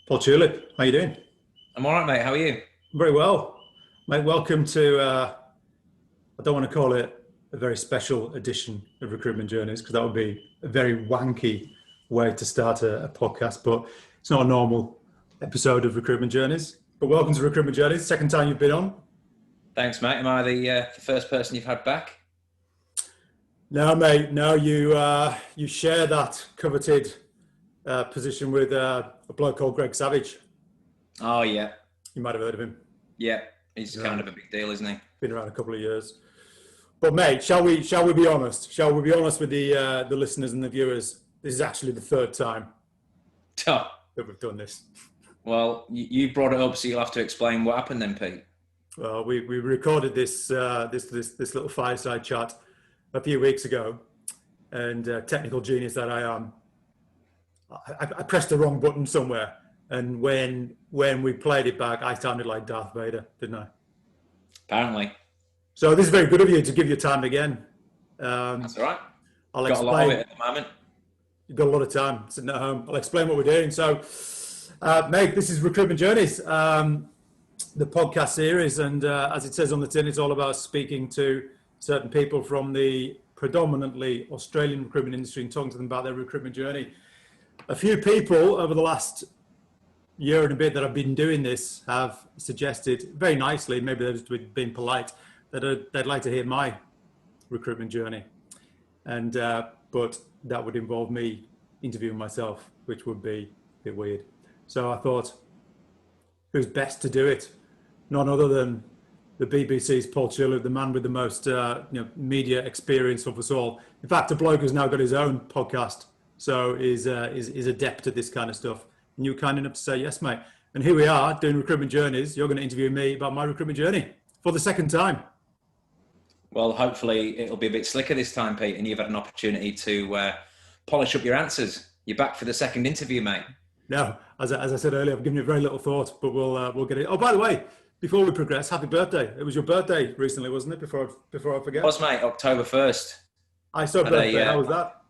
Paul Tulip, how you doing? I'm all right, mate. How are you? Very well. Mate, welcome to, I don't want to call it a very special edition of Recruitment Journeys because that would be a very wanky way to start a podcast, but it's not a normal episode of Recruitment Journeys. But welcome to Recruitment Journeys, second time you've been on. Thanks, mate. Am I the first person you've had back? No, mate, no, you share that coveted position with a bloke called Greg Savage. Oh, yeah. You might have heard of him. Yeah, he's kind of a big deal, isn't he? Been around a couple of years. But mate, shall we be honest? Shall we be honest with the listeners and the viewers? This is actually the third time Oh, that we've done this. well, you brought it up, so you'll have to explain what happened then, Pete. Well, we recorded this little fireside chat a few weeks ago, and technical genius that I am, I pressed the wrong button somewhere, and when we played it back, I sounded like Darth Vader, didn't I? Apparently. So this is very good of you to give your time again. That's all right. I'll Got explain. a lot of it at the moment. You've got a lot of time sitting at home. I'll explain what we're doing. So, mate, this is Recruitment Journeys, the podcast series. And as it says on the tin, it's all about speaking to certain people from the predominantly Australian recruitment industry and talking to them about their recruitment journey. A few people over the last year and a bit that I've been doing this have suggested very nicely, maybe they've just been polite, that they'd like to hear my recruitment journey. And but that would involve me interviewing myself, which would be a bit weird. So I thought, who's best to do it? None other than the BBC's Paul Tulip, the man with the most media experience of us all. In fact, a bloke who's now got his own podcast, so is adept at this kind of stuff. And you were kind enough to say yes, mate. And here we are doing Recruitment Journeys. You're going to interview me about my recruitment journey for the second time. Well, hopefully it'll be a bit slicker this time, Pete, and you've had an opportunity to polish up your answers. You're back for the second interview, mate. No, as I said earlier, I've given it very little thought, but we'll get it. Oh, by the way, before we progress, happy birthday! It was your birthday recently, wasn't it? Before I forget. It was, mate. October 1st. I saw birthday. How was that?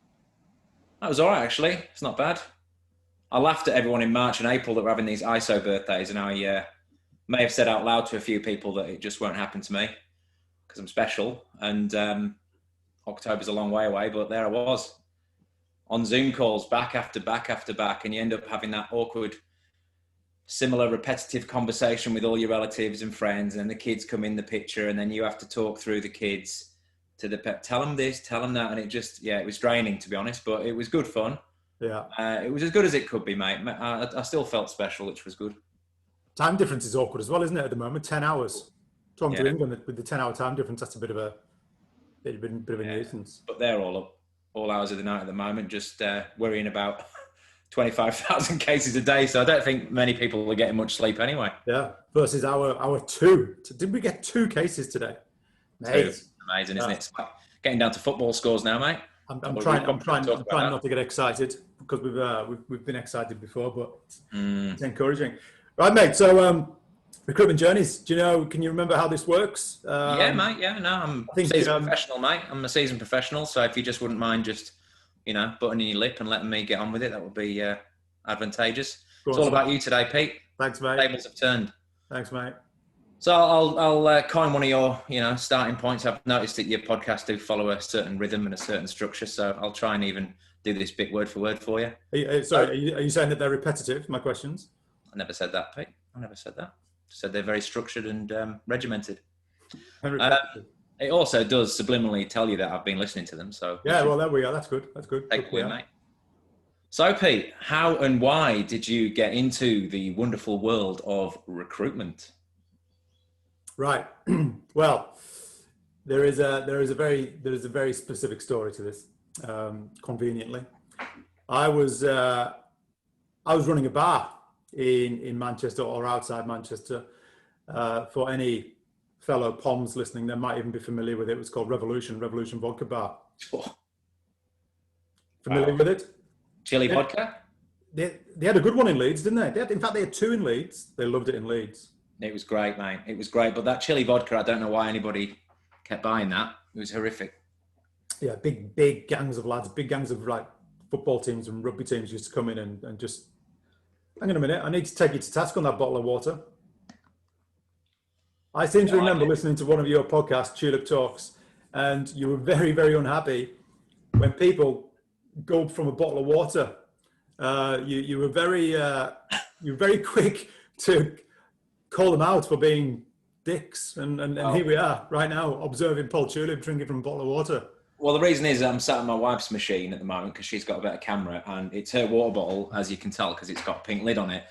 That was all right, actually. It's not bad. I laughed at everyone in March and April that were having these ISO birthdays, and I may have said out loud to a few people that it just won't happen to me because I'm special. And October's a long way away, but there I was on Zoom calls, back after back after back, and you end up having that awkward, similar, repetitive conversation with all your relatives and friends, and the kids come in the picture, and then you have to talk through the kids to the pet, tell them this, tell them that, and it was draining, to be honest, but it was good fun. Yeah. It was as good as it could be, mate. I still felt special, which was good. Time difference is awkward as well, isn't it, at the moment? 10 hours. Talking to Yeah. England with the 10-hour time difference, that's a bit of a nuisance. But they're all up, all hours of the night at the moment, just worrying about 25,000 cases a day. So I don't think many people are getting much sleep anyway. Yeah. Versus our two. Did we get 2 cases today? Mate. Amazing, isn't it? It's like getting down to football scores now, mate. I'm trying not to get excited because we've been excited before, but it's encouraging. Right, mate. So Recruitment Journeys. Can you remember how this works? Yeah, mate. Yeah, no, I'm a seasoned professional, mate. I'm a seasoned professional. So if you just wouldn't mind just, buttoning your lip and letting me get on with it, that would be advantageous. It's all about you today, Pete. Thanks, mate. Tables have turned. Thanks, mate. So I'll coin one of your, starting points. I've noticed that your podcast do follow a certain rhythm and a certain structure. So I'll try and even do this bit word for word for you. Are you saying that they're repetitive, my questions? I never said that, Pete. I never said that. Said they're very structured and regimented. It also does subliminally tell you that I've been listening to them. So yeah, well, there we are. That's good. Take away, mate. So, Pete, how and why did you get into the wonderful world of recruitment? Right. Well, there is a very specific story to this. Conveniently, I was running a bar in Manchester or outside Manchester. For any fellow Poms listening, they might even be familiar with it. It was called Revolution Vodka Bar. Oh. Familiar with it? Chili vodka? They had a good one in Leeds, didn't they? In fact, they had 2 in Leeds. They loved it in Leeds. It was great, mate. It was great. But that chili vodka, I don't know why anybody kept buying that. It was horrific. Yeah, big gangs of lads, big gangs of like football teams and rugby teams used to come in and just hang on a minute, I need to take you to task on that bottle of water. I seem to remember listening to one of your podcasts, Tulip Talks, and you were very, very unhappy when people gulped from a bottle of water. You were very quick to call them out for being dicks, and here we are right now observing Paul Tulip drinking from a bottle of water. Well, the reason is I'm sat on my wife's machine at the moment because she's got a better camera, and it's her water bottle, as you can tell, because it's got a pink lid on it.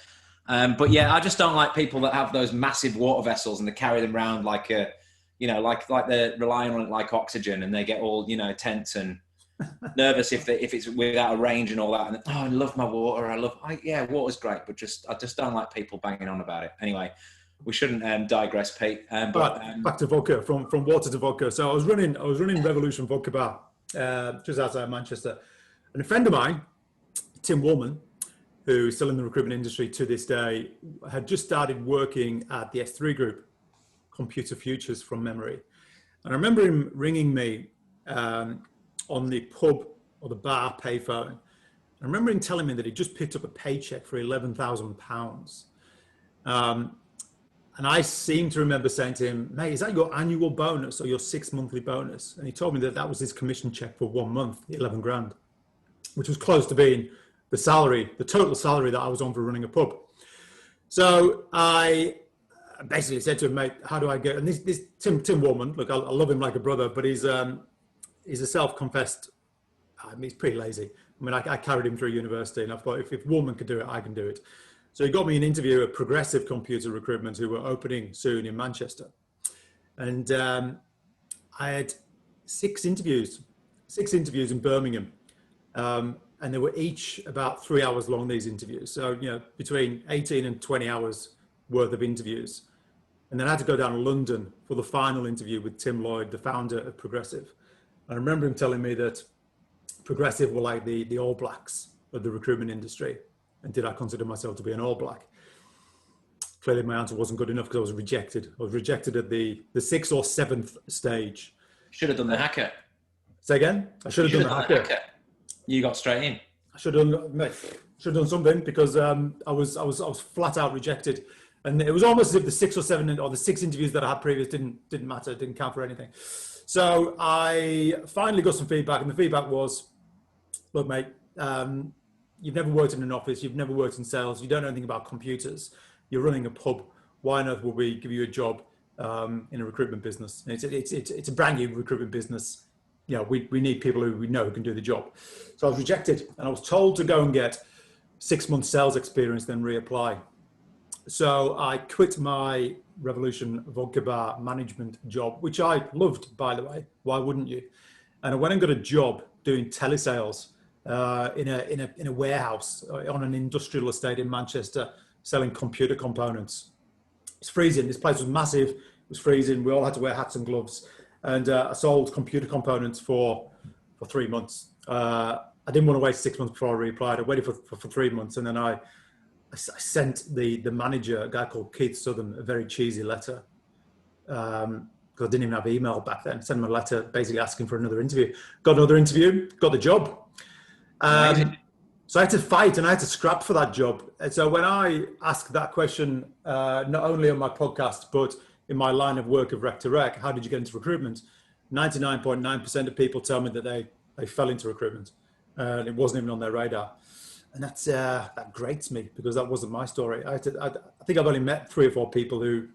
But yeah, I just don't like people that have those massive water vessels and they carry them around like like they're relying on it like oxygen, and they get all, tense and nervous if it's without a range and all that. And I love my water. Water's great, but I just don't like people banging on about it. Anyway, we shouldn't digress, Pete. Back to vodka, from water to vodka. So I was running Revolution Vodka Bar just outside Manchester, and a friend of mine, Tim Woolman, who's still in the recruitment industry to this day, had just started working at the S3 Group, Computer Futures from memory. And I remember him ringing me on the pub or the bar payphone. I remember him telling me that he just picked up a paycheck for £11,000. And I seem to remember saying to him, mate, is that your annual bonus or your 6 monthly bonus? And he told me that was his commission check for 1 month, 11 grand, which was close to being the total salary that I was on for running a pub. So I basically said to him, mate, how do I get, and this Tim Woolman, look, I love him like a brother, but he's a self-confessed, he's pretty lazy. I mean, I carried him through university, and I thought if Woolman could do it, I can do it. So he got me an interview at Progressive Computer Recruitment, who were opening soon in Manchester. And I had six interviews in Birmingham. And they were each about 3 hours long, these interviews. So, between 18 and 20 hours worth of interviews. And then I had to go down to London for the final interview with Tim Lloyd, the founder of Progressive. I remember him telling me that Progressive were like the All Blacks of the recruitment industry. And did I consider myself to be an All Black? Clearly my answer wasn't good enough because I was rejected. I was rejected at the 6th or 7th stage. Should have done the hacker. Say again? I should have done the hacker. You got straight in. I should have done something because I was flat out rejected, and it was almost as if the 6 or 7 or the 6 interviews that I had previous didn't matter, didn't count for anything. So I finally got some feedback, and the feedback was, look, mate, you've never worked in an office, you've never worked in sales, you don't know anything about computers, you're running a pub. Why on earth would we give you a job in a recruitment business? And it's a brand new recruitment business. We need people who we know who can do the job. So I was rejected, and I was told to go and get 6 months sales experience, then reapply. So I quit my Revolution Vodka Bar management job, which I loved, by the way. Why wouldn't you? And I went and got a job doing telesales in a warehouse on an industrial estate in Manchester, selling computer components. It's freezing. This place was massive. It was freezing. We all had to wear hats and gloves. And I sold computer components for 3 months. I didn't want to wait 6 months before I reapplied. I waited for 3 months, and then I sent the manager, a guy called Keith Southern, a very cheesy letter, because I didn't even have email back then. Sent him a letter basically asking for another interview. Got another interview, got the job. So I had to fight and I had to scrap for that job. And so when I asked that question, not only on my podcast, but in my line of work of rec to rec, how did you get into recruitment? 99.9% of people tell me that they fell into recruitment. And it wasn't even on their radar. And that grates me because that wasn't my story. I think I've only met 3 or 4 people who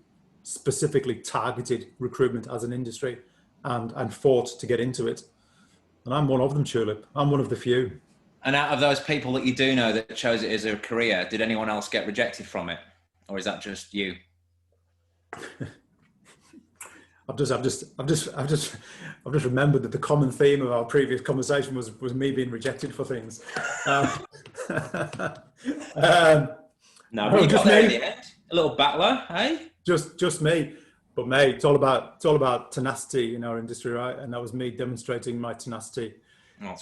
specifically targeted recruitment as an industry and fought to get into it. And I'm one of them, Tulip. I'm one of the few. And out of those people that you do know that chose it as a career, did anyone else get rejected from it? Or is that just you? I've just remembered that the common theme of our previous conversation was me being rejected for things. No, but you got there in the end. A little battler, hey? Just me. But mate, it's all about tenacity in our industry, right? And that was me demonstrating my tenacity.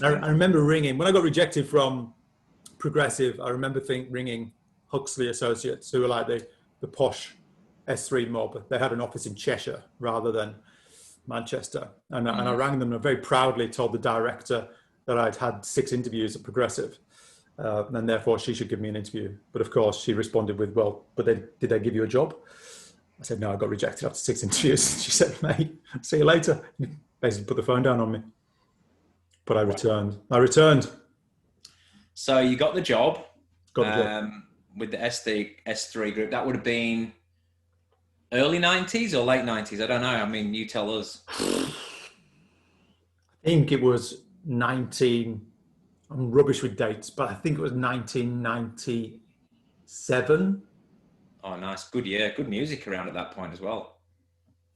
I remember ringing when I got rejected from Progressive. I remember ringing Huxley Associates, who were like the posh S3 mob. They had an office in Cheshire rather than Manchester. And I rang them and I very proudly told the director that I'd had 6 interviews at Progressive. and therefore she should give me an interview. But of course, she responded with, "Well, but did they give you a job?" I said, "No, I got rejected after 6 interviews." She said, "Mate, see you later." Basically put the phone down on me. But I returned. So you got the job, Got the job. with the S3 group. That would have been early 90s or late 90s. I don't know. I mean, you tell us. I think it was 19, I'm rubbish with dates, but I think it was 1997. Oh, nice. Good year. Good music around at that point as well.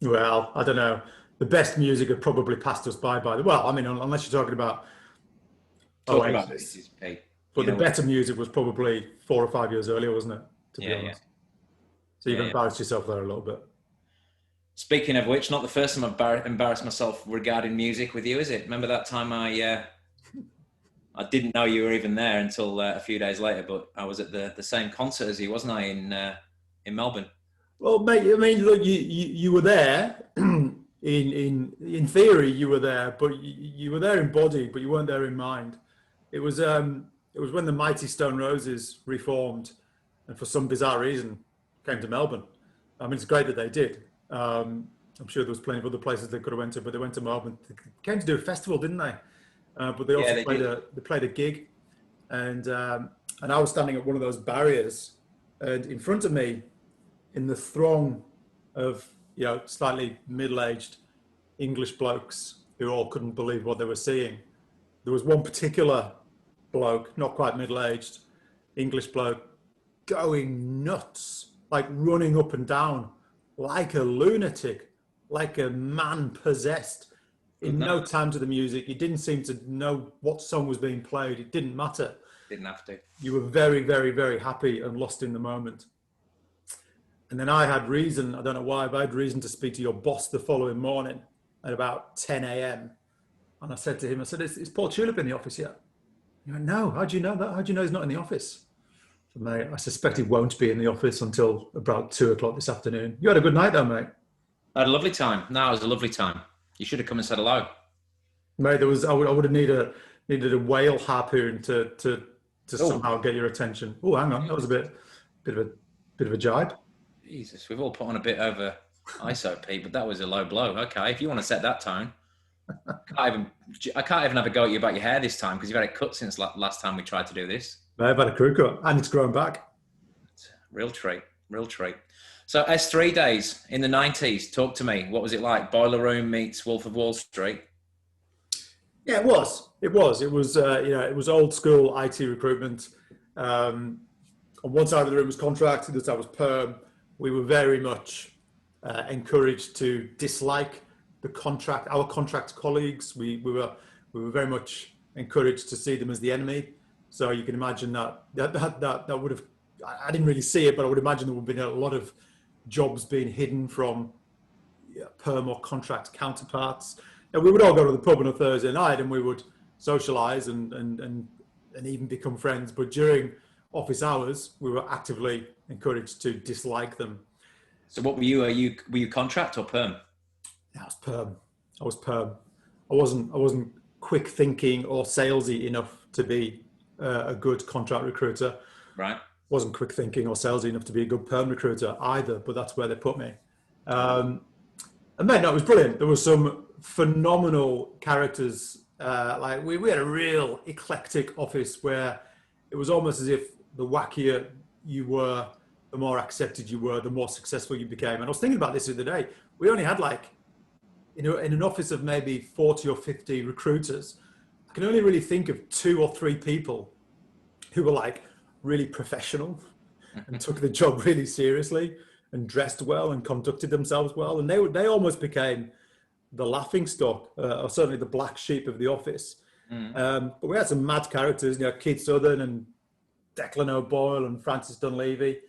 Well, I don't know. The best music had probably passed us by the, well, I mean, unless you're talking about Talking about Oasis. this, Pete. But the better music was probably 4 or 5 years earlier, wasn't it? To be honest. Yeah. So you've embarrassed yourself there a little bit. Speaking of which, not the first time I've embarrassed myself regarding music with you, is it? Remember that time I didn't know you were even there until a few days later, but I was at the same concert as you, wasn't I, in Melbourne? Well, mate, I mean, look, you were there. In theory, you were there, but you were there in body, but you weren't there in mind. It was when the mighty Stone Roses reformed, and for some bizarre reason came to Melbourne. I mean, it's great that they did. I'm sure there was plenty of other places they could have went to, but they went to Melbourne. They came to do a festival, didn't they? But they also played a gig, and I was standing at one of those barriers, and in front of me, in the throng of slightly middle-aged English blokes who all couldn't believe what they were seeing, there was one particular bloke, not quite middle-aged, English bloke, going nuts, like running up and down like a lunatic, like a man possessed. In no time to the music. He didn't seem to know what song was being played. It didn't matter. Didn't have to. You were very, very, very happy and lost in the moment. And then I had reason, I don't know why, but I had reason to speak to your boss the following morning at about 10 a.m. And I said to him, is Paul Tulip in the office yet? He went, no, how do you know that? How do you know he's not in the office? So, mate, I suspect he won't be in the office until about 2 o'clock this afternoon. You had a good night though, mate. I had a lovely time. No, it was a lovely time. You should have come and said hello. Mate, I would have needed a whale harpoon to somehow get your attention. Oh, hang on. That was a bit of a jibe. Jesus, we've all put on a bit over ISO, Pete, but that was a low blow. Okay, if you want to set that tone. I can't even have a go at you about your hair this time because you've had it cut since last time we tried to do this. I've had a crew cut and it's grown back. Real treat. So S3 days in the 90s, talk to me. What was it like? Boiler Room meets Wolf of Wall Street? Yeah, it was. It was old school IT recruitment. On one side of the room was contract, the other side was perm. We were very much encouraged to dislike our contract colleagues. We were very much encouraged to see them as the enemy. So you can imagine that would have, I didn't really see it, but I would imagine there would have been a lot of jobs being hidden from perm or contract counterparts. And we would all go to the pub on a Thursday night and we would socialize and even become friends. But during office hours, we were actively encouraged to dislike them. So what were you? Were you contract or perm? Yeah, I was perm. I wasn't quick thinking or salesy enough to be a good contract recruiter. Right. Wasn't quick thinking or salesy enough to be a good perm recruiter either, but that's where they put me. And then it was brilliant. There were some phenomenal characters. Like we had a real eclectic office where it was almost as if the wackier you were, the more accepted you were, the more successful you became. And I was thinking about this the other day. We only had in an office of maybe 40 or 50 recruiters, I can only really think of 2 or 3 people who were really professional and took the job really seriously and dressed well and conducted themselves well. And they almost became the laughing stock, or certainly the black sheep of the office. But we had some mad characters, Keith Southern and Declan O'Boyle and Francis Dunleavy.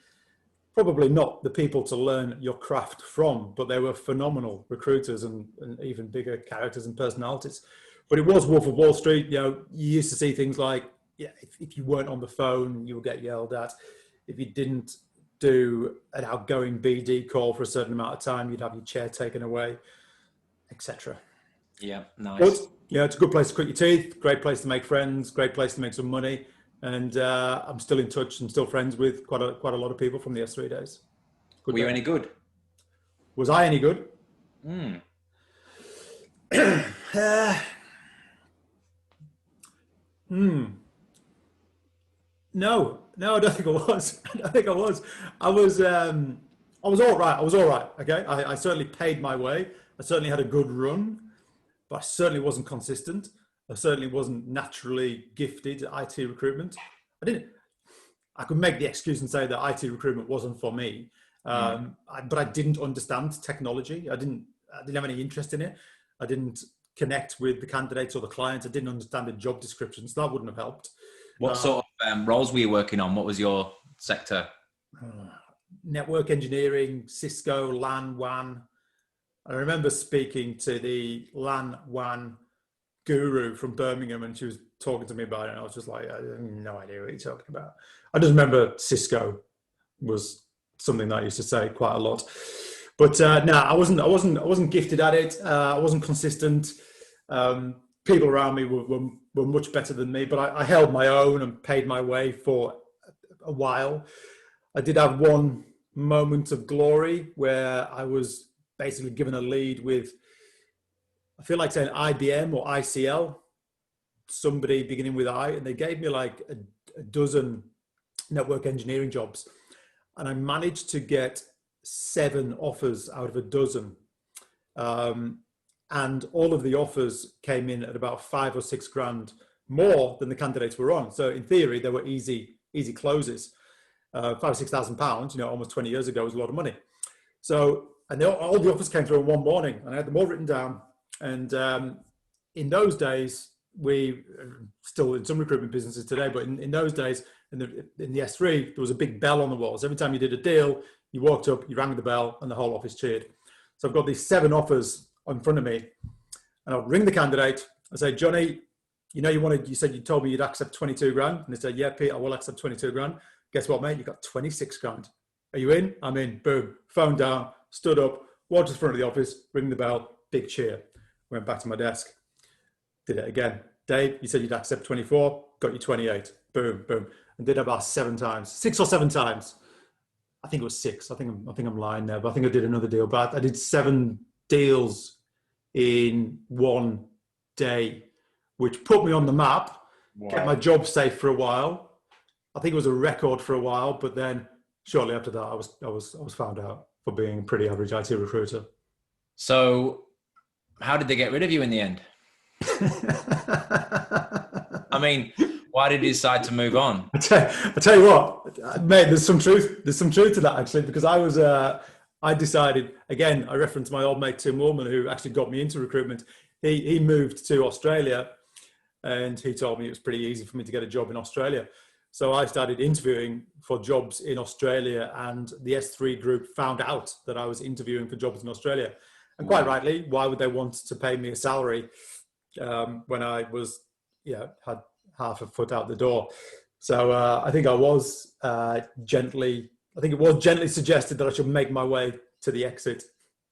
Probably not the people to learn your craft from, but they were phenomenal recruiters and even bigger characters and personalities. But it was Wolf of Wall Street. You used to see things like, if you weren't on the phone, you would get yelled at. If you didn't do an outgoing BD call for a certain amount of time, you'd have your chair taken away, etc. Yeah, nice. But it's a good place to cut your teeth, great place to make friends, great place to make some money. And I'm still in touch and still friends with quite a lot of people from the S3 days. Were you any good? Was I any good? No, I don't think I was. I don't think I was. I was all right. I was all right. Okay, I certainly paid my way. I certainly had a good run, but I certainly wasn't consistent. I certainly wasn't naturally gifted at IT recruitment. I could make the excuse and say that IT recruitment wasn't for me, but I didn't understand technology. I didn't have any interest in it. I didn't connect with the candidates or the clients. I didn't understand the job descriptions. That wouldn't have helped. What sort of roles were you working on? What was your sector? Network engineering, Cisco, LAN, WAN. I remember speaking to the LAN, WAN guru from Birmingham, and she was talking to me about it, and I was just like, I have no idea what you're talking about. I just remember Cisco was something that I used to say quite a lot. But no, I wasn't gifted at it. I wasn't consistent. People around me were much better than me, but I held my own and paid my way for a while. I did have one moment of glory where I was basically given a lead with, I feel like saying IBM or ICL, somebody beginning with I, and they gave me like a dozen network engineering jobs. And I managed to get 7 offers out of a dozen. And all of the offers came in at about 5 or 6 grand more than the candidates were on. So in theory, they were easy closes. 5,000 or 6,000 pounds, almost 20 years ago was a lot of money. So, and all the offers came through in one morning, and I had them all written down. And in those days, we still in some recruitment businesses today, but in those days, in the S3, there was a big bell on the walls. Every time you did a deal, you walked up, you rang the bell, and the whole office cheered. So I've got these 7 offers in front of me, and I'll ring the candidate. I say, Johnny, you said you told me you'd accept 22 grand. And they say, yeah, Pete, I will accept 22 grand. Guess what, mate? You got 26 grand. Are you in? I'm in. Boom. Phone down, stood up, walked to the front of the office, ring the bell, big cheer. Went back to my desk. Did it again. Dave, you said you'd accept 24, got you 28. Boom, boom. And did it about 7 times, 6 or 7 times. I think it was 6. I think I'm lying there, but I think I did another deal. But I did 7 deals in one day, which put me on the map, kept my job safe for a while. I think it was a record for a while, but then shortly after that, I was found out for being a pretty average IT recruiter. So how did they get rid of you in the end? I mean, why did you decide to move on? I tell you what, mate, there's some truth to that actually, because I decided, again, I referenced my old mate, Tim Woolman, who actually got me into recruitment. He moved to Australia, and he told me it was pretty easy for me to get a job in Australia. So I started interviewing for jobs in Australia, and the S3 group found out that I was interviewing for jobs in Australia. And quite rightly, why would they want to pay me a salary when I had half a foot out the door? So I think it was gently suggested that I should make my way to the exit.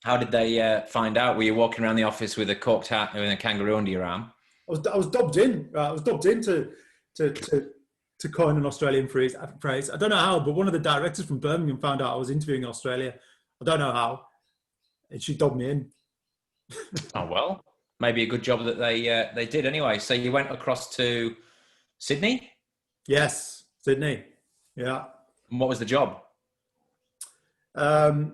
How did they find out? Were you walking around the office with a corked hat and a kangaroo under your arm? I was dubbed in. I was dubbed in to coin an Australian phrase. I don't know how, but one of the directors from Birmingham found out I was interviewing in Australia. I don't know how, and she dubbed me in. Oh well, maybe a good job that they did anyway. So you went across to Sydney? Yes, Sydney. Yeah. And what was the job? So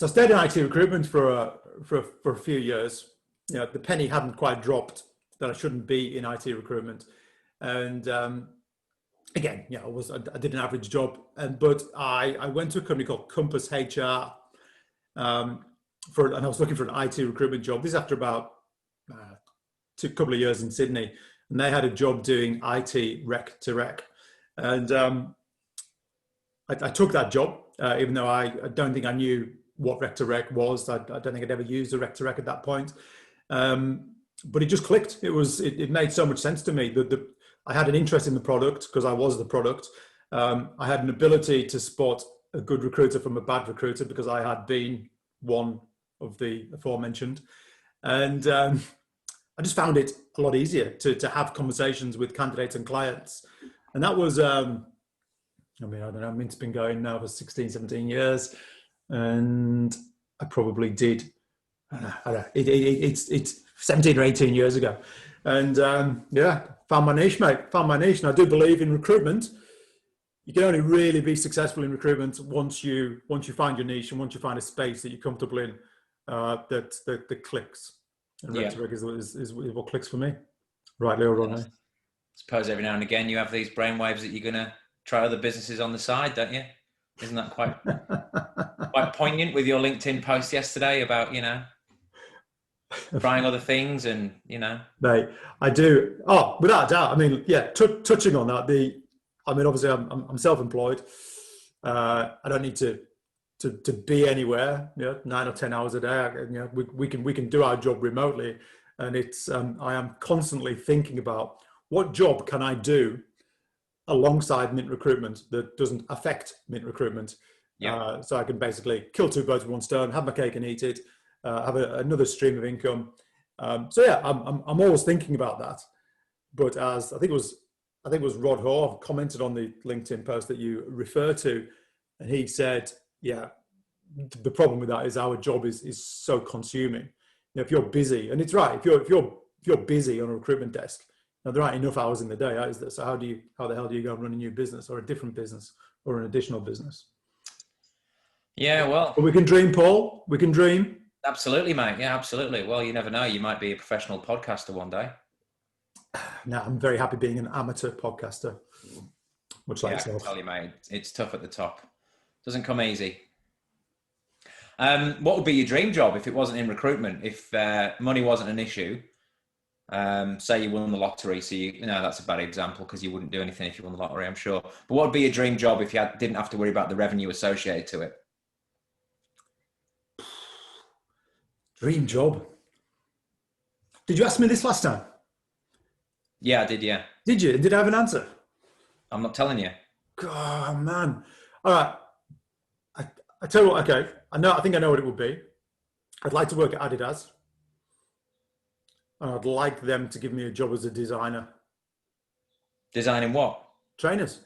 I stayed in IT recruitment for a few years. The penny hadn't quite dropped that I shouldn't be in IT recruitment. And again, I did an average job, but I went to a company called Compass HR, and I was looking for an IT recruitment job. This is after about a couple of years in Sydney, and they had a job doing IT rec to rec, and I took that job, even though I don't think I knew what rec to rec was. I don't think I'd ever used a rec to rec at that point, but it just clicked. It made so much sense to me. I had an interest in the product because I was the product. I had an ability to spot a good recruiter from a bad recruiter because I had been one of the aforementioned. And I just found it a lot easier to have conversations with candidates and clients. And that was, I mean, I don't know, Mint's been going now for 16, 17 years. And I probably did, I don't know, it's 17 or 18 years ago. And yeah, found my niche, mate, found my niche. And I do believe in recruitment. You can only really be successful in recruitment once you find your niche and once you find a space that you're comfortable in, that clicks. And rhetoric is what clicks for me, rightly or wrongly. I suppose every now and again you have these brainwaves that you're going to try other businesses on the side, don't you? Isn't that quite poignant with your LinkedIn post yesterday about, trying other things and, Mate, I do. Oh, without a doubt. I mean, yeah, touching on that, obviously I'm self-employed. I don't need to be anywhere, 9 or 10 hours a day. We can do our job remotely, and it's I am constantly thinking about what job can I do alongside Mint Recruitment that doesn't affect Mint Recruitment. So I can basically kill two birds with one stone, have my cake and eat it, have another stream of income. So yeah, I'm always thinking about that. But as I think it was Rod Hoare commented on the LinkedIn post that you refer to, and he said, yeah, the problem with that is our job is so consuming. If you're busy, and it's right, if you're busy on a recruitment desk, now there aren't enough hours in the day, is there? So how the hell do you go and run a new business or a different business or an additional business? Yeah, well, but we can dream, Paul. We can dream. Absolutely, mate. Yeah, absolutely. Well, you never know. You might be a professional podcaster one day. No, I'm very happy being an amateur podcaster. Much like yourself. I can tell you, mate, it's tough at the top. Doesn't come easy. What would be your dream job if it wasn't in recruitment? If money wasn't an issue, say you won the lottery, so that's a bad example because you wouldn't do anything if you won the lottery, I'm sure. But what would be your dream job if you didn't have to worry about the revenue associated to it? Dream job. Did you ask me this last time? Yeah, I did, yeah. Did you? Did I have an answer? I'm not telling you. God, man. All right. I tell you what, okay. I think I know what it would be. I'd like to work at Adidas. And I'd like them to give me a job as a designer. Designing what? Trainers.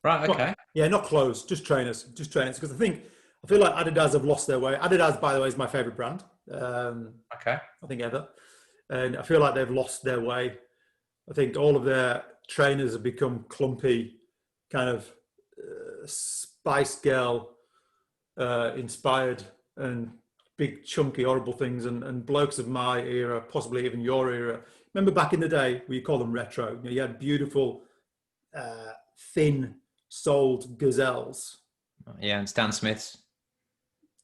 Right, okay. Not clothes, just trainers. Just trainers. Because I feel like Adidas have lost their way. Adidas, by the way, is my favorite brand. Okay. I think ever. And I feel like they've lost their way. I think all of their trainers have become clumpy, kind of Spice Girl inspired and big, chunky, horrible things. And blokes of my era, possibly even your era. Remember back in the day, we call them retro. You had beautiful, thin-soled gazelles. Yeah, and Stan Smiths.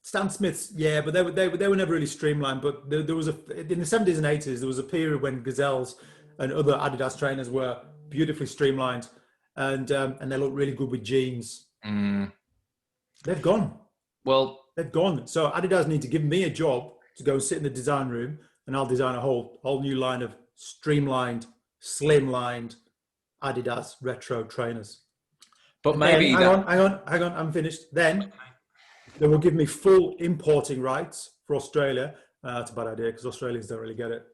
Stan Smiths, yeah, but they were never really streamlined. But there was in the 70s and 80s, there was a period when gazelles and other Adidas trainers were beautifully streamlined, and they look really good with jeans. They've gone. Well, they've gone. So Adidas need to give me a job to go and sit in the design room, and I'll design a whole new line of streamlined, slimlined Adidas retro trainers. But maybe hang on, I'm finished. Then they will give me full importing rights for Australia. That's a bad idea because Australians don't really get it.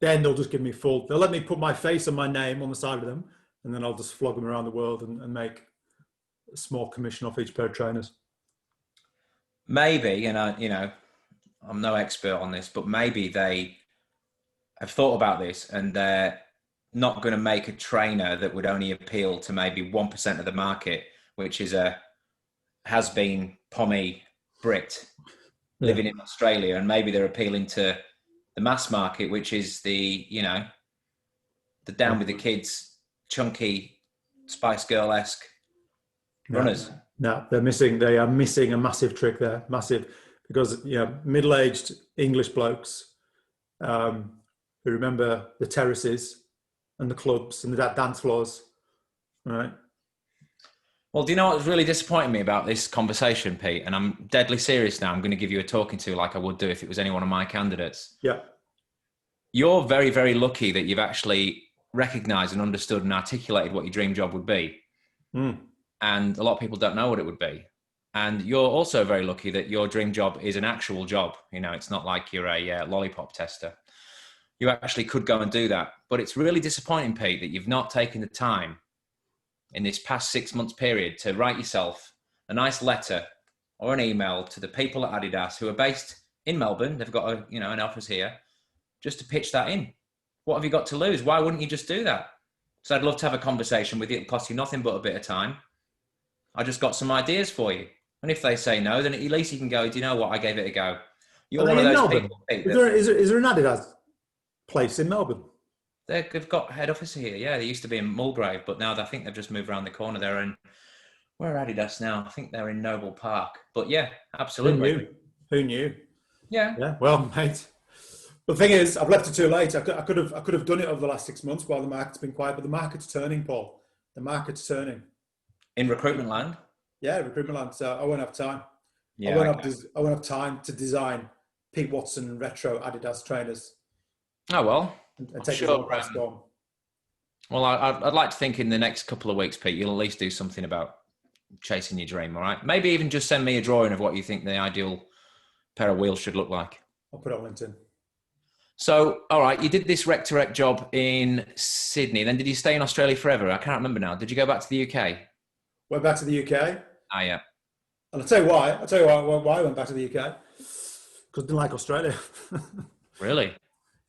Then they'll just give me they'll let me put my face and my name on the side of them, and then I'll just flog them around the world and make a small commission off each pair of trainers. Maybe, and I'm no expert on this, but maybe they have thought about this and they're not going to make a trainer that would only appeal to maybe 1% of the market, which is a has-been pommy Brit living in Australia, and maybe they're appealing to the mass market, which is the down with the kids, chunky, Spice Girl-esque runners. No, they are missing a massive trick there, massive, because middle-aged English blokes who remember the terraces and the clubs and the dance floors, right? Well, do you know what's really disappointing me about this conversation, Pete? And I'm deadly serious now. I'm going to give you a talking to like I would do if it was any one of my candidates. Yeah. You're very, very lucky that you've actually recognised and understood and articulated what your dream job would be. And a lot of people don't know what it would be. And you're also very lucky that your dream job is an actual job. It's not like you're a lollipop tester. you actually could go and do that. But it's really disappointing, Pete, that you've not taken the time in this past 6 months period to write yourself a nice letter or an email to the people at Adidas who are based in Melbourne. They've got an office here, just to pitch that in. What have you got to lose? Why wouldn't you just do that? So I'd love to have a conversation with you. It'll cost you nothing but a bit of time. I just got some ideas for you. And if they say no, then at least you can go, do you know what? I gave it a go. You're one of those people. Pete, is there an Adidas place in Melbourne? They've got head office here. Yeah, they used to be in Mulgrave, but now I think they've just moved around the corner. They're in, where are Adidas now? I think they're in Noble Park. But yeah, absolutely. Who knew? Yeah. Yeah. Well, mate. But the thing is, I've left it too late. I could have done it over the last 6 months while the market's been quiet. But the market's turning, Paul. The market's turning. In recruitment land. Yeah, recruitment land. So I won't have time. Yeah. I won't have time to design Pete Watson retro Adidas trainers. Oh well. And take it all past gone. Well, I'd like to think in the next couple of weeks, Pete, you'll at least do something about chasing your dream, all right? Maybe even just send me a drawing of what you think the ideal pair of wheels should look like. I'll put it on LinkedIn. So, all right, you did this rec to rec job in Sydney. Then did you stay in Australia forever? I can't remember now. Did you go back to the UK? Went back to the UK. Ah, yeah. And I'll tell you why. Why I went back to the UK. Because I didn't like Australia. Really?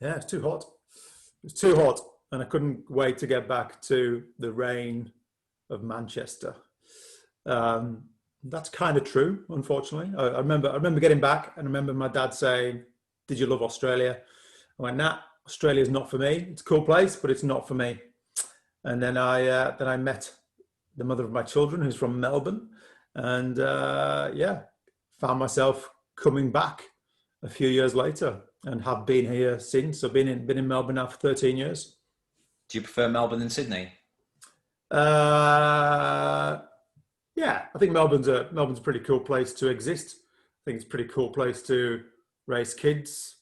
Yeah, it's too hot. It was too hot. And I couldn't wait to get back to the rain of Manchester. That's kind of true, unfortunately. I remember getting back and I remember my dad saying, "Did you love Australia?" I went, "Nah, Australia's not for me. It's a cool place, but it's not for me." And then I met the mother of my children, who's from Melbourne, and found myself coming back a few years later, and have been here since. I've been in Melbourne now for 13 years. Do you prefer Melbourne than Sydney? Yeah, I think Melbourne's a pretty cool place to exist. I think it's a pretty cool place to raise kids.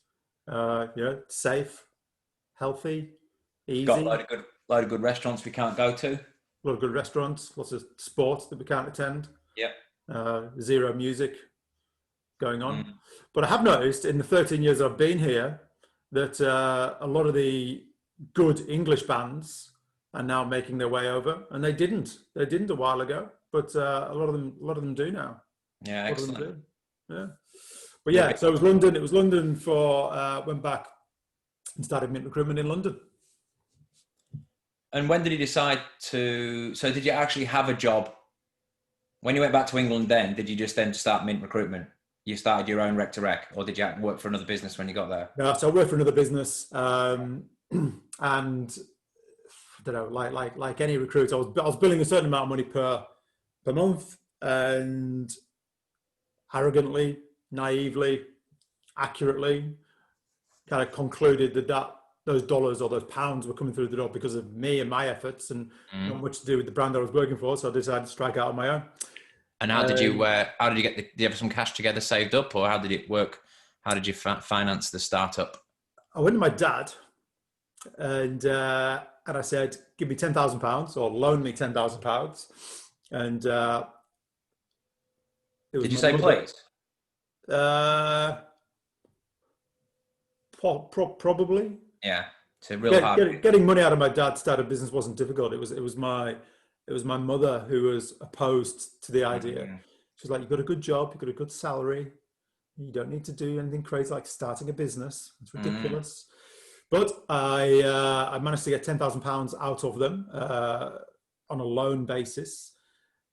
Safe, healthy, easy. Got a load of good restaurants we can't go to. A lot of good restaurants, lots of sports that we can't attend. Yeah. Zero music going on. But I have noticed in the 13 years I've been here that a lot of the good English bands are now making their way over, and they didn't a while ago, but a lot of them do now. Yeah, excellent. Yeah. But yeah, so it was London. It was London for went back and started Mint Recruitment in London. And when did you decide to? So did you actually have a job when you went back to England? Then did you just then start Mint Recruitment? You started your own rec to rec, or did you work for another business when you got there? No, so I worked for another business, and I don't know, like any recruiter, I was billing a certain amount of money per month, and arrogantly, naively, accurately, kind of concluded that those dollars or those pounds were coming through the door because of me and my efforts, and not much to do with the brand I was working for. So I decided to strike out on my own. And how did you get do you have some cash together saved up, or how did it work? How did you finance the startup? I went to my dad and I said, "Give me £10,000 or loan me £10,000." And did you say please? Probably. Yeah, it's a real hard. Getting money out of my dad to start a business wasn't difficult. It was my mother who was opposed to the idea. Mm-hmm. She was like, "You've got a good job, you've got a good salary. You don't need to do anything crazy like starting a business. It's ridiculous." But I managed to get £10,000 out of them on a loan basis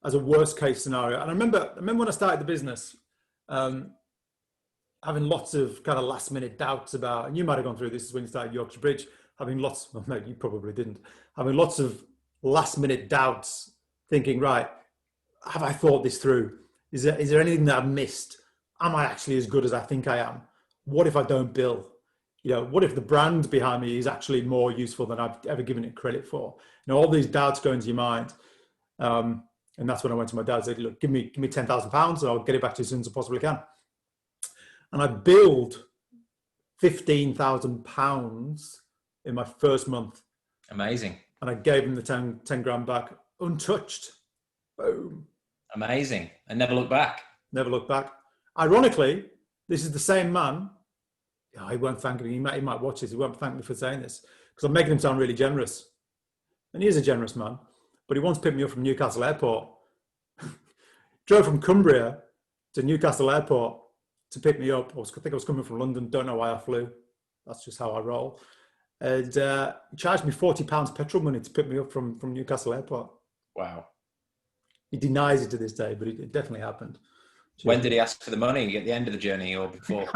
as a worst case scenario. And I remember when I started the business, having lots of kind of last minute doubts about, and you might have gone through this when you started Yorkshire Bridge, having lots, well, no, you probably didn't, having lots of last minute doubts, thinking, right, have I thought this through? Is there anything that I've missed? Am I actually as good as I think I am? What if I don't bill? What if the brand behind me is actually more useful than I've ever given it credit for? All these doubts go into your mind. And that's when I went to my dad and said, "Look, give me £10,000 and I'll get it back to you as soon as I possibly can." And I billed £15,000 in my first month. Amazing. And I gave him the 10 grand back, untouched. Boom. Amazing. And never looked back. Never looked back. Ironically, this is the same man he won't thank me. He might watch this. He won't thank me for saying this because I'm making him sound really generous. And he is a generous man. But he once picked me up from Newcastle Airport. Drove from Cumbria to Newcastle Airport to pick me up. I think I was coming from London. Don't know why I flew. That's just how I roll. And he charged me £40 petrol money to pick me up from Newcastle Airport. Wow. He denies it to this day, but it definitely happened. When did he ask for the money? At the end of the journey or before?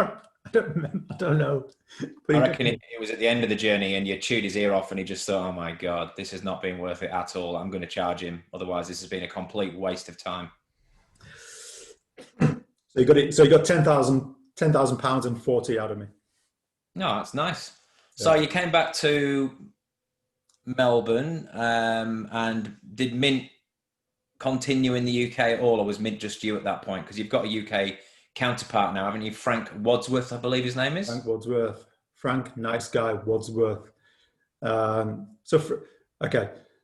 I don't remember. I don't know. But I reckon it was at the end of the journey and you chewed his ear off and he just thought, oh my God, this has not been worth it at all. I'm going to charge him. Otherwise, this has been a complete waste of time. So you got it. So you got £10,000 and 40 out of me. No, that's nice. Yeah. So you came back to Melbourne and did Mint continue in the UK at all, or was Mint just you at that point? Because you've got a UK counterpart now, haven't you? Frank Wadsworth, I believe his name is. Frank Wadsworth. Frank, nice guy, Wadsworth.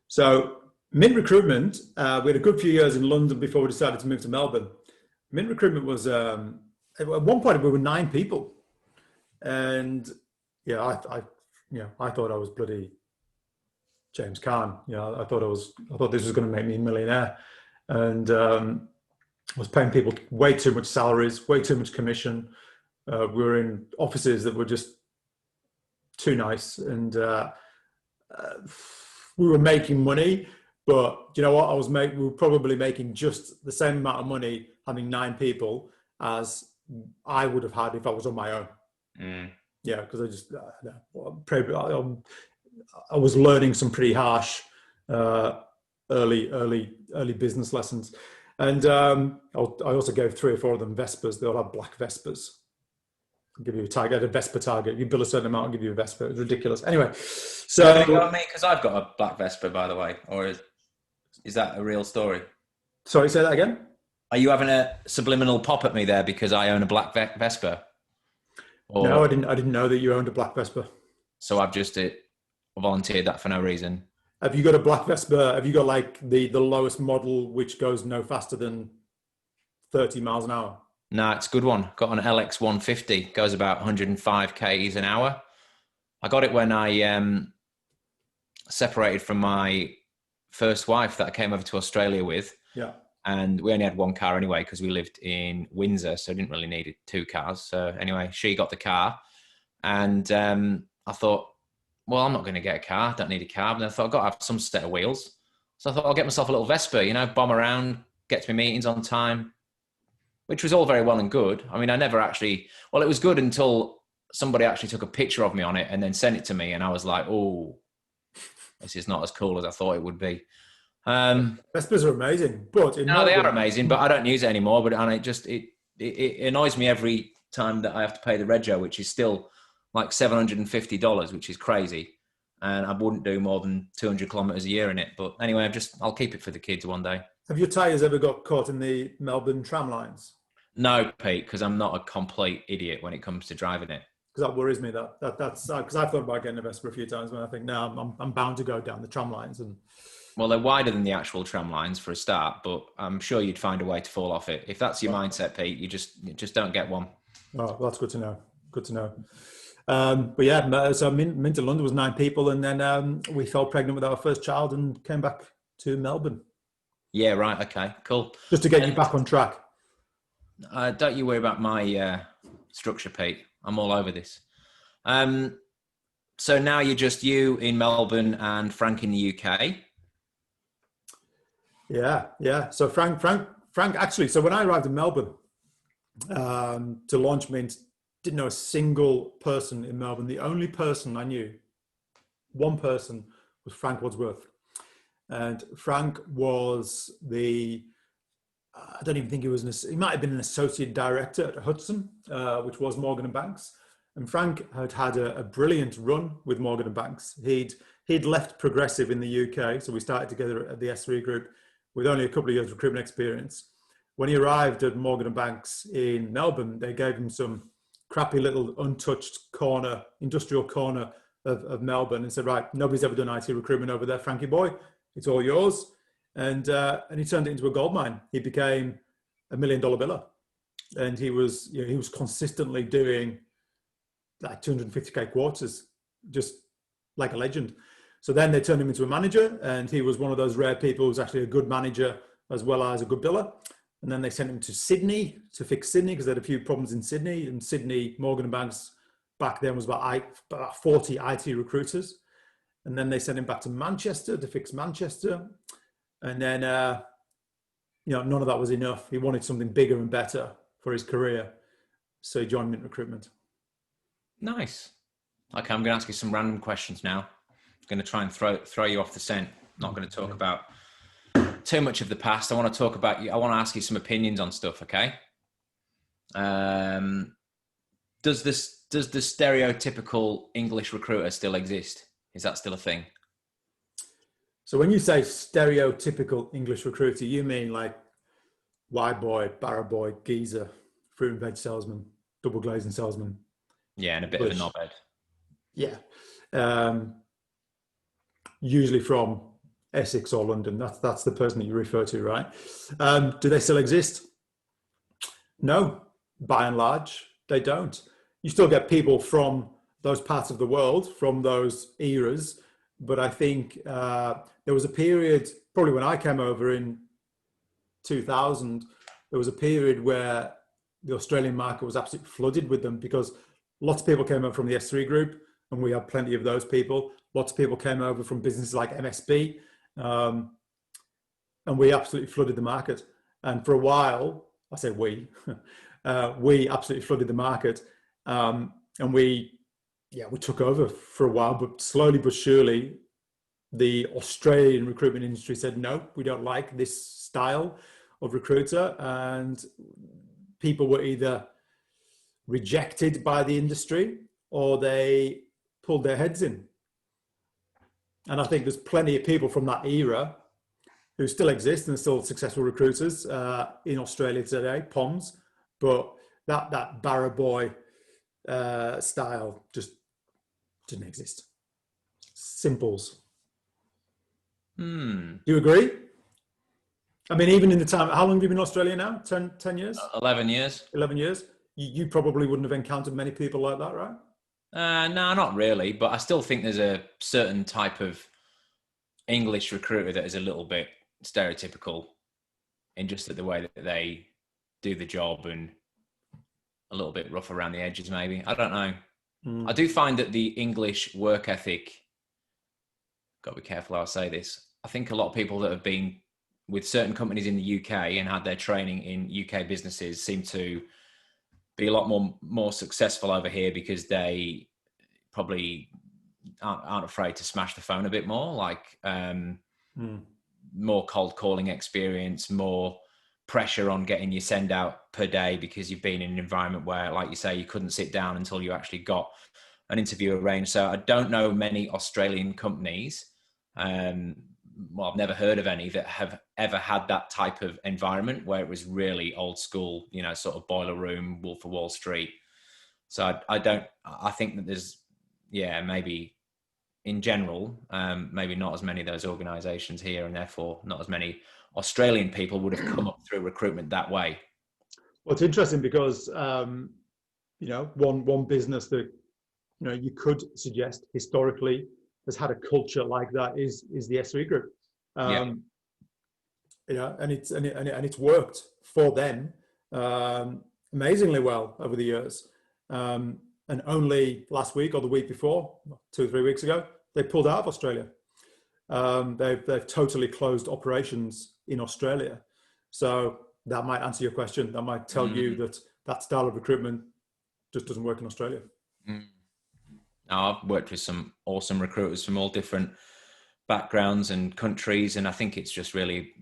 So Mint Recruitment, we had a good few years in London before we decided to move to Melbourne. Mint Recruitment was, at one point we were 9 people. And yeah, I thought I was bloody James Caan. I thought this was going to make me a millionaire. And I was paying people way too much salaries, way too much commission. We were in offices that were just too nice, and we were making money. But you know what? We were probably making just the same amount of money having 9 people as I would have had if I was on my own. Mm. Yeah, because I just I was learning some pretty harsh early business lessons. And I also gave 3 or 4 of them Vespas. They all had black Vespas. I'll give you a target, a Vespa target. You bill a certain amount, I'll give you a Vespa. It was ridiculous. Anyway, so... You got me? Because I've got a black Vespa, by the way. Or is that a real story? Sorry, say that again? Are you having a subliminal pop at me there because I own a black Vespa? Or... No, I didn't know that you owned a black Vespa. So I've just volunteered that for no reason. Have you got a black Vespa? Have you got like the lowest model which goes no faster than 30 miles an hour? No, it's a good one. Got an LX 150, goes about 105 k's an hour. I got it when I separated from my first wife that I came over to Australia with. Yeah. And we only had 1 car anyway because we lived in Windsor, so I didn't really need 2 cars. So anyway, she got the car, and I thought, well, I'm not going to get a car. I don't need a car. But I thought I've got to have some set of wheels. So I thought I'll get myself a little Vespa, bomb around, get to my meetings on time, which was all very well and good. I mean, it was good until somebody actually took a picture of me on it and then sent it to me. And I was like, oh, this is not as cool as I thought it would be. Vespas are amazing, but they are amazing, but I don't use it anymore. But it annoys me every time that I have to pay the rego, which is still like $750, which is crazy. And I wouldn't do more than 200 kilometers a year in it. But anyway, I'll keep it for the kids one day. Have your tires ever got caught in the Melbourne tram lines? No, Pete, because I'm not a complete idiot when it comes to driving it. Because that worries me. That's because I've thought about getting a Vespa a few times when I think, no, I'm bound to go down the tram lines. And well, they're wider than the actual tram lines for a start, but I'm sure you'd find a way to fall off it. If that's your mindset, Pete, you just don't get one. Oh, well, that's good to know. Good to know. But yeah, so Mint in London was 9 people, and then we fell pregnant with our first child and came back to Melbourne. Yeah, right. Okay, cool. Just to get you back on track. Don't you worry about my structure, Pete. I'm all over this. So now you're just you in Melbourne and Frank in the UK. Yeah. So Frank actually, so when I arrived in Melbourne to launch Mint, didn't know a single person in Melbourne. The only person I knew, one person, was Frank Wadsworth. And Frank was I don't even think he might have been an associate director at Hudson, which was Morgan and Banks. And Frank had a brilliant run with Morgan and Banks. He'd left Progressive in the UK, so we started together at the S3 group with only a couple of years recruitment experience. When he arrived at Morgan and Banks in Melbourne, they gave him some crappy little untouched industrial corner of Melbourne, and said, right, nobody's ever done IT recruitment over there, Frankie boy, it's all yours. And he turned it into a goldmine. He became $1 million biller, and he was consistently doing like 250k quarters, just like a legend. So then they turned him into a manager, and he was one of those rare people who's actually a good manager as well as a good biller. And then they sent him to Sydney to fix Sydney because they had a few problems in Sydney. And Sydney, Morgan & Banks back then was about 40 IT recruiters. And then they sent him back to Manchester to fix Manchester. And then, none of that was enough. He wanted something bigger and better for his career. So he joined Mint Recruitment. Nice. Okay, I'm going to ask you some random questions now. I'm going to try and throw you off the scent. Not going to talk about too much of the past. I want to talk about you. I want to ask you some opinions on stuff. Okay. Does the stereotypical English recruiter still exist? Is that still a thing? So when you say stereotypical English recruiter, you mean like white boy, barra boy, geezer, fruit and veg salesman, double glazing salesman? Yeah, and a bit of a knobhead. Yeah. Usually from Essex or London. That's the person that you refer to, right? Do they still exist? No, by and large, they don't. You still get people from those parts of the world, from those eras, but I think there was a period, probably when I came over in 2000, there was a period where the Australian market was absolutely flooded with them because lots of people came over from the S3 group, and we had plenty of those people. Lots of people came over from businesses like MSB, and we absolutely flooded the market. And for a while, I say we absolutely flooded the market, and we took over for a while. But slowly but surely, the Australian recruitment industry said, no, we don't like this style of recruiter, and people were either rejected by the industry or they pulled their heads in. And I think there's plenty of people from that era who still exist and are still successful recruiters in Australia today, POMs, but that barra boy style just didn't exist. Simples. Do you agree? I mean, even in the time, how long have you been in Australia now? 10 years? 11 years. 11 years? You probably wouldn't have encountered many people like that, right? No, not really. But I still think there's a certain type of English recruiter that is a little bit stereotypical in just the way that they do the job and a little bit rough around the edges, maybe. I don't know. I do find that the English work ethic, got to be careful how I say this. I think a lot of people that have been with certain companies in the UK and had their training in UK businesses seem to be a lot more successful over here because they probably aren't afraid to smash the phone a bit more, like more cold calling experience, more pressure on getting your send out per day because you've been in an environment where, like you say, you couldn't sit down until you actually got an interview arranged. So I don't know many Australian companies, I've never heard of any that have ever had that type of environment where it was really old school, sort of boiler room, Wolf of Wall Street. So I think that there's, maybe in general, maybe not as many of those organizations here, and therefore not as many Australian people would have come up through recruitment that way. Well, it's interesting because, one business that, you could suggest historically has had a culture like that is the S3 group. And it's worked for them amazingly well over the years. And only last week or the week before, 2 or 3 weeks ago, they pulled out of Australia. They've totally closed operations in Australia. So that might answer your question. That might tell you that style of recruitment just doesn't work in Australia. Now, I've worked with some awesome recruiters from all different backgrounds and countries, and I think it's just really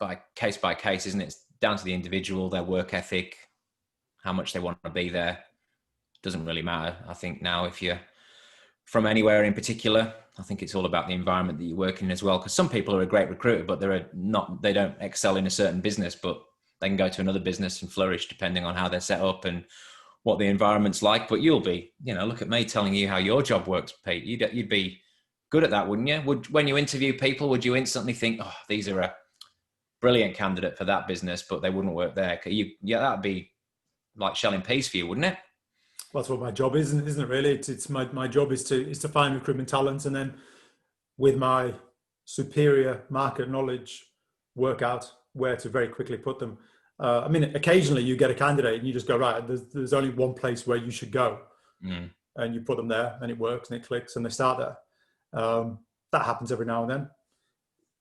by case, isn't it? It's down to the individual, their work ethic, how much they want to be there. Doesn't really matter. I think now if you're from anywhere in particular, I think it's all about the environment that you work in as well. Because some people are a great recruiter, but they don't excel in a certain business, but they can go to another business and flourish depending on how they're set up and what the environment's like. But you'll be, look at me telling you how your job works, Pete. You'd be good at that, wouldn't you? When you interview people, would you instantly think, oh, these are a brilliant candidate for that business, but they wouldn't work there? That'd be like shelling peas for you, wouldn't it? That's what my job is, isn't it? Really, it's my job is to find recruitment talent, and then with my superior market knowledge, work out where to very quickly put them. I mean, occasionally you get a candidate and you just go, right, there's only one place where you should go, and you put them there, and it works, and it clicks, and they start there. That happens every now and then,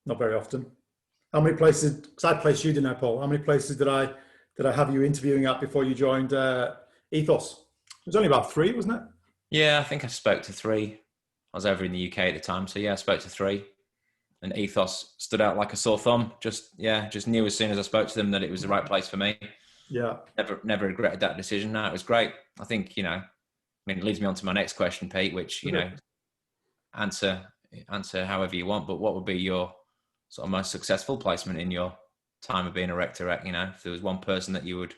not very often. How many places? Because I placed you, didn't I, Paul? How many places did I have you interviewing at before you joined Ethos? It was only about 3, wasn't it? Yeah, I think I spoke to 3. I was over in the UK at the time, so yeah, I spoke to 3. And Ethos stood out like a sore thumb. Just knew as soon as I spoke to them that it was the right place for me. Yeah. Never regretted that decision. No, it was great. I think, it leads me on to my next question, Pete, which, answer however you want, but what would be your sort of most successful placement in your time of being a rec direct? If there was one person that you would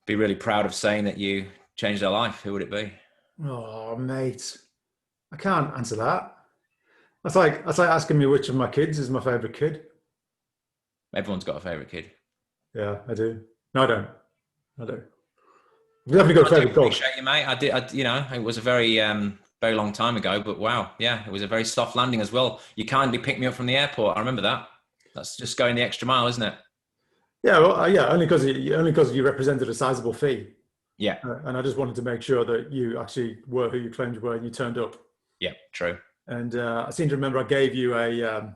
be really proud of saying that you changed their life, who would it be? Oh, mate, I can't answer that. That's like asking me which of my kids is my favorite kid. Everyone's got a favorite kid. Yeah, I do. No, I don't. You definitely got a favorite dog. Appreciate you, mate. I did. It was a very, very long time ago, but wow, yeah, it was a very soft landing as well. You kindly picked me up from the airport. I remember that. That's just going the extra mile, isn't it? Yeah, well, only because you represented a sizable fee. Yeah. And I just wanted to make sure that you actually were who you claimed you were, and you turned up. Yeah, true. And I seem to remember I gave you a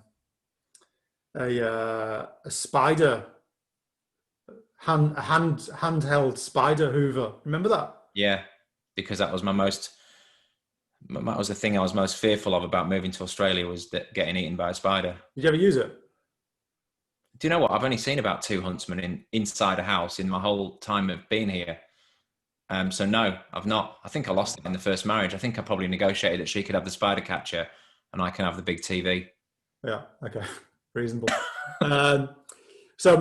spider handheld spider hoover. Remember that? Yeah, because that was the thing I was most fearful of about moving to Australia, was that getting eaten by a spider. Did you ever use it? Do you know what? I've only seen about 2 huntsmen inside a house in my whole time of being here. So no, I've not. I think I lost it in the first marriage. I think I probably negotiated that she could have the spider catcher and I can have the big TV. Yeah. Okay. Reasonable. So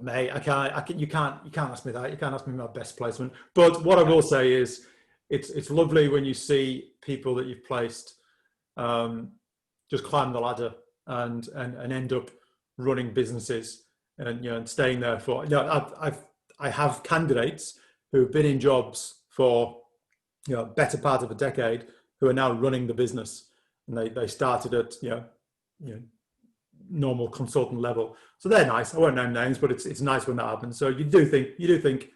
mate, you can't ask me that. You can't ask me my best placement. But what I will say is, it's lovely when you see people that you've placed just climb the ladder and end up running businesses and staying there for. I have candidates who've been in jobs for better part of a decade who are now running the business, and they started at normal consultant level. So they're nice. I won't name names, but it's nice when that happens. So you do think,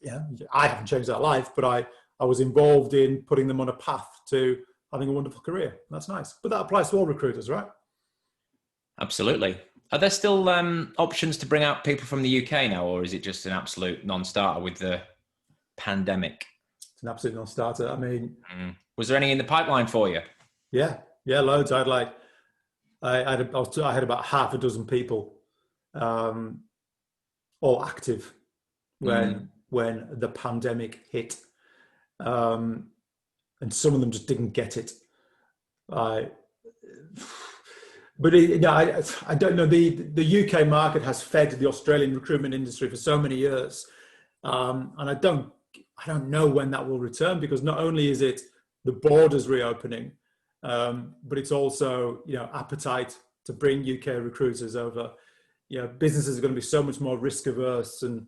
yeah, I haven't changed that life, but I was involved in putting them on a path to having a wonderful career. That's nice. But that applies to all recruiters, right? Absolutely. Are there still options to bring out people from the UK now, or is it just an absolute non-starter with the pandemic? It's an absolute non-starter. I mean, was there any in the pipeline for you? Yeah, loads. I had about half a dozen people, all active when the pandemic hit, and some of them just didn't get it. But I don't know. The UK market has fed the Australian recruitment industry for so many years, and I don't know when that will return, because not only is it the borders reopening, but it's also appetite to bring UK recruiters over. Businesses are going to be so much more risk averse and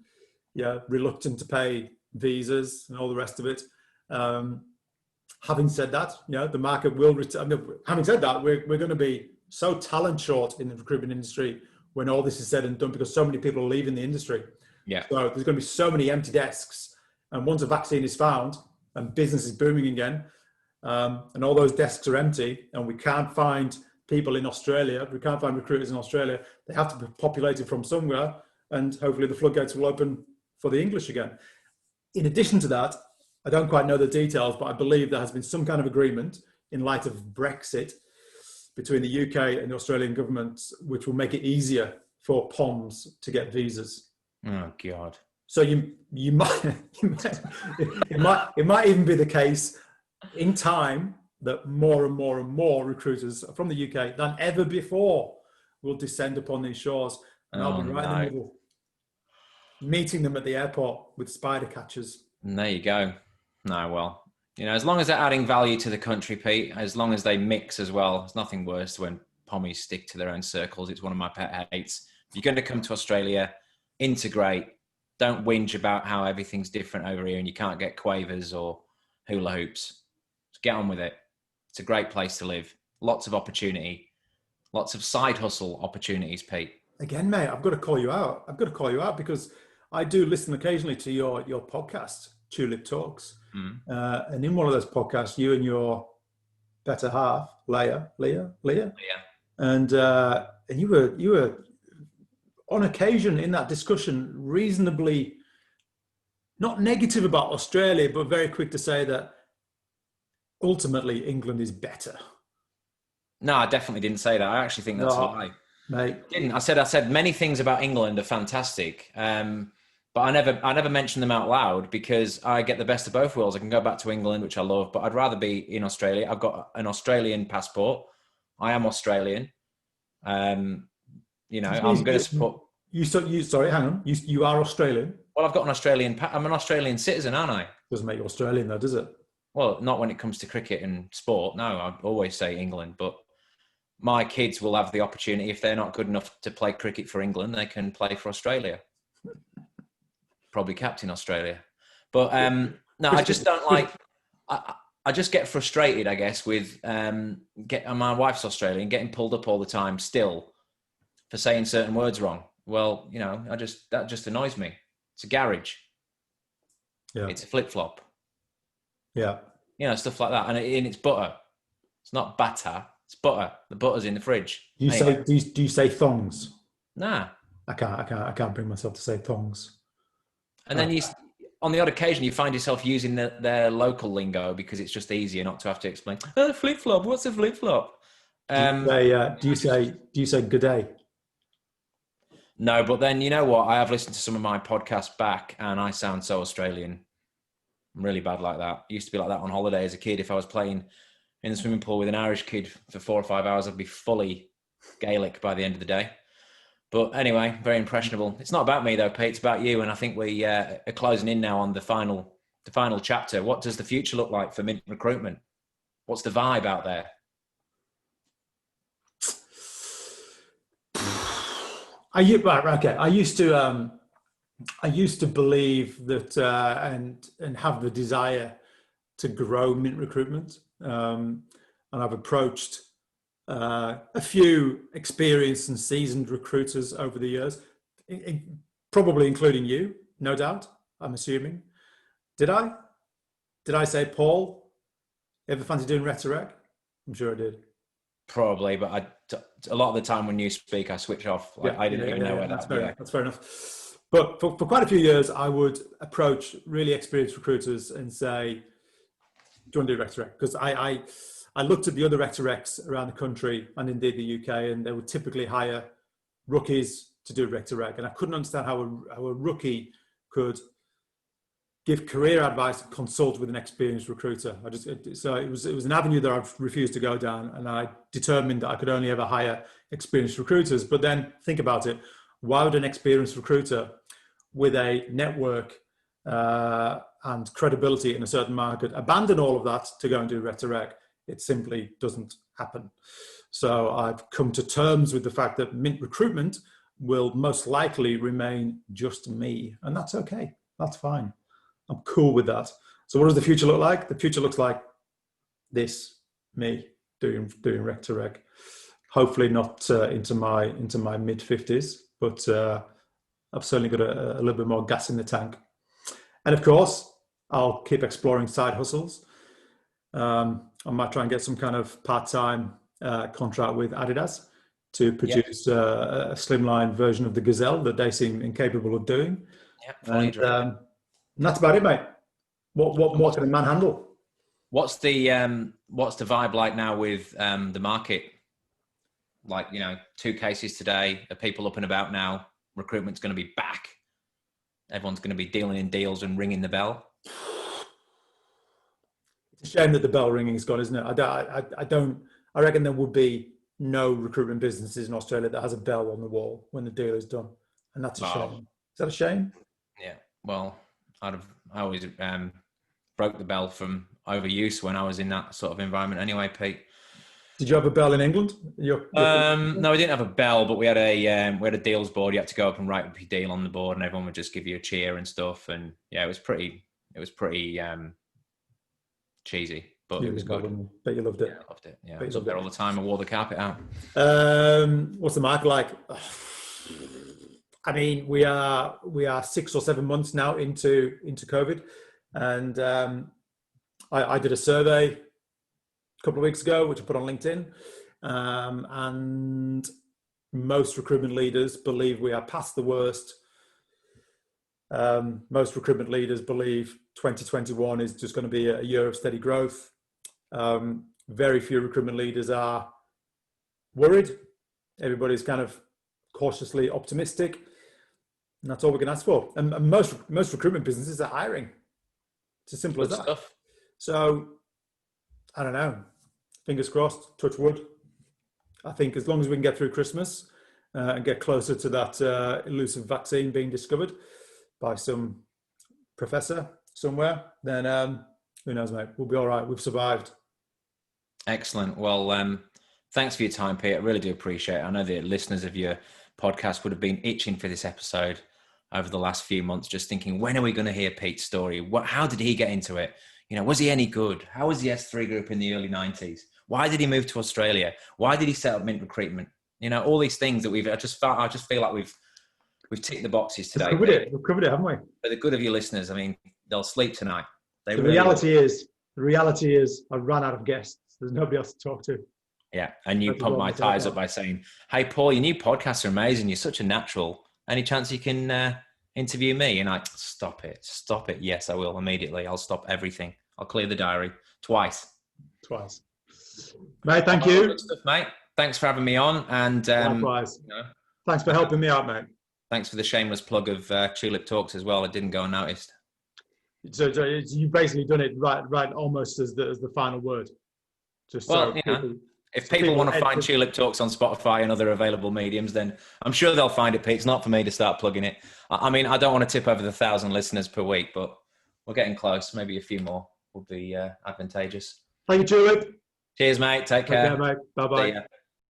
reluctant to pay visas and all the rest of it. Having said that, the market will return. Having said that, we're going to be so talent short in the recruitment industry when all this is said and done, because so many people are leaving the industry. Yeah. So there's going to be so many empty desks, and once a vaccine is found and business is booming again, and all those desks are empty, and we can't find people in Australia, we can't find recruiters in Australia, they have to be populated from somewhere, and hopefully the floodgates will open for the English again. In addition to that, I don't quite know the details, but I believe there has been some kind of agreement in light of Brexit between the UK and the Australian governments, which will make it easier for POMs to get visas. Oh God! So it might even be the case in time that more and more and more recruiters from the UK than ever before will descend upon these shores, and I'll be right in the middle, meeting them at the airport with spider catchers. And there you go. No, well, as long as they're adding value to the country, Pete, as long as they mix as well, there's nothing worse when pommies stick to their own circles. It's one of my pet hates. If you're going to come to Australia, integrate, don't whinge about how everything's different over here and you can't get quavers or hula hoops. Just get on with it. It's a great place to live. Lots of opportunity, lots of side hustle opportunities, Pete. Again, mate, I've got to call you out. I've got to call you out because I do listen occasionally to your podcast, Tulip Talks. And in one of those podcasts, you and your better half, Leah, and you were on occasion in that discussion reasonably not negative about Australia, but very quick to say that ultimately England is better. No, I definitely didn't say that. I actually think that's a lie. Mate. I said many things about England are fantastic, but I never mention them out loud because I get the best of both worlds. I can go back to England, which I love, but I'd rather be in Australia. I've got an Australian passport. I am Australian. I'm going to support. Sorry, hang on. You are Australian. Well, I've got an Australian. I'm an Australian citizen, aren't I? Doesn't make you Australian, though, does it? Well, not when it comes to cricket and sport. No, I always say England, but my kids will have the opportunity, if they're not good enough to play cricket for England, they can play for Australia. Probably captain Australia. But no, I just don't like, I just get frustrated, I guess, with my wife's Australian, getting pulled up all the time still for saying certain words wrong. Well, that just annoys me. It's a garage. Yeah. It's a flip-flop. Yeah. Stuff like that. And it's butter. It's not batter. It's butter. The butter's in the fridge. Do you say thongs? Nah. I can't bring myself to say thongs. And then on the odd occasion, you find yourself using their local lingo because it's just easier not to have to explain. Oh, flip-flop. What's a flip-flop? Do you say good day? No, but then you know what? I have listened to some of my podcasts back and I sound so Australian. I'm really bad like that. I used to be like that on holiday as a kid. If I was playing in the swimming pool with an Irish kid for 4 or 5 hours, I'd be fully Gaelic by the end of the day. But anyway, very impressionable. It's not about me though, Pete. It's about you. And I think we are closing in now on the final chapter. What does the future look like for Mint Recruitment? What's the vibe out there? I used to believe that and have the desire to grow Mint Recruitment, and I've approached a few experienced and seasoned recruiters over the years, probably including you, no doubt. I'm assuming. Did I say, Paul, you ever fancy doing rhetoric? I'm sure I did. Probably, but a lot of the time when you speak, I switch off. I didn't even know where that's fair. That's fair enough. But for quite a few years, I would approach really experienced recruiters and say, do you want to do rhetoric? Because I looked at the other rhetorics around the country and indeed the UK, and they would typically hire rookies to do rhetoric. And I couldn't understand how a rookie could give career advice and consult with an experienced recruiter. So it was an avenue that I refused to go down, and I determined that I could only ever hire experienced recruiters. But then think about it. Why would an experienced recruiter with a network and credibility in a certain market abandon all of that to go and do rhetoric? It simply doesn't happen. So I've come to terms with the fact that Mint Recruitment will most likely remain just me, and that's okay. That's fine. I'm cool with that. So what does the future look like? The future looks like this, me doing rec to rec. Hopefully not into my mid-50s, but I've certainly got a little bit more gas in the tank. And of course, I'll keep exploring side hustles. I might try and get some kind of part-time contract with Adidas to produce a slimline version of the Gazelle that they seem incapable of doing. And that's about it, mate. What can a man handle? What's the vibe like now with the market? Like, 2 cases today. Are people up and about now? Recruitment's going to be back. Everyone's going to be dealing in deals and ringing the bell. It's a shame that the bell ringing is gone, isn't it? I reckon there would be no recruitment businesses in Australia that has a bell on the wall when the deal is done, and that's a shame. Is that a shame? Yeah. Well, I always broke the bell from overuse when I was in that sort of environment anyway, Pete. Did you have a bell in England? No, we didn't have a bell, but we had a deals board. You had to go up and write up your deal on the board, and everyone would just give you a cheer and stuff. And yeah, it was pretty cheesy, but it was good. Bet you loved it. Yeah, I loved it. Yeah, I was up there all the time. I wore the carpet out. What's the market like? I mean, we are 6 or 7 months now into COVID, and I did a survey a couple of weeks ago, which I put on LinkedIn, and most recruitment leaders believe we are past the worst. Most recruitment leaders believe 2021 is just going to be a year of steady growth. Very few recruitment leaders are worried. Everybody's kind of cautiously optimistic, and that's all we can ask for. And most recruitment businesses are hiring. It's as simple as that. Stuff. So I don't know. Fingers crossed. Touch wood. I think as long as we can get through Christmas and get closer to that elusive vaccine being discovered by some professor somewhere, then who knows, mate? We'll be all right. We've survived. Excellent. Well, thanks for your time, Pete. I really do appreciate it. I know the listeners of your podcast would have been itching for this episode over the last few months, just thinking, when are we going to hear Pete's story? How did he get into it? You know, was he any good? How was the S3 group in the early 90s? Why did he move to Australia? Why did he set up Mint Recruitment? You know, all these things that I just feel like we've ticked the boxes today. We've covered it, haven't we? For the good of your listeners, I mean, they'll sleep tonight. The reality is I ran out of guests. There's nobody else to talk to. Yeah, and you pumped my tires up by saying, "Hey, Paul, your new podcasts are amazing. You're such a natural. Any chance you can interview me?" And I, stop it. Yes, I will immediately. I'll stop everything. I'll clear the diary twice. Mate, thank you. Good stuff, mate. Thanks for having me on. And likewise. Thanks for helping me out, mate. Thanks for the shameless plug of Tulip Talks as well. It didn't go unnoticed. So you've basically done it right, almost as the final word. Just well, so if people want to find Tulip Talks on Spotify and other available mediums, then I'm sure they'll find it, Pete. It's not for me to start plugging it. I mean, I don't want to tip over the 1,000 listeners per week, but we're getting close. Maybe a few more would be advantageous. Thank you, Tulip. Cheers, mate. Take care. Okay, mate. Bye-bye.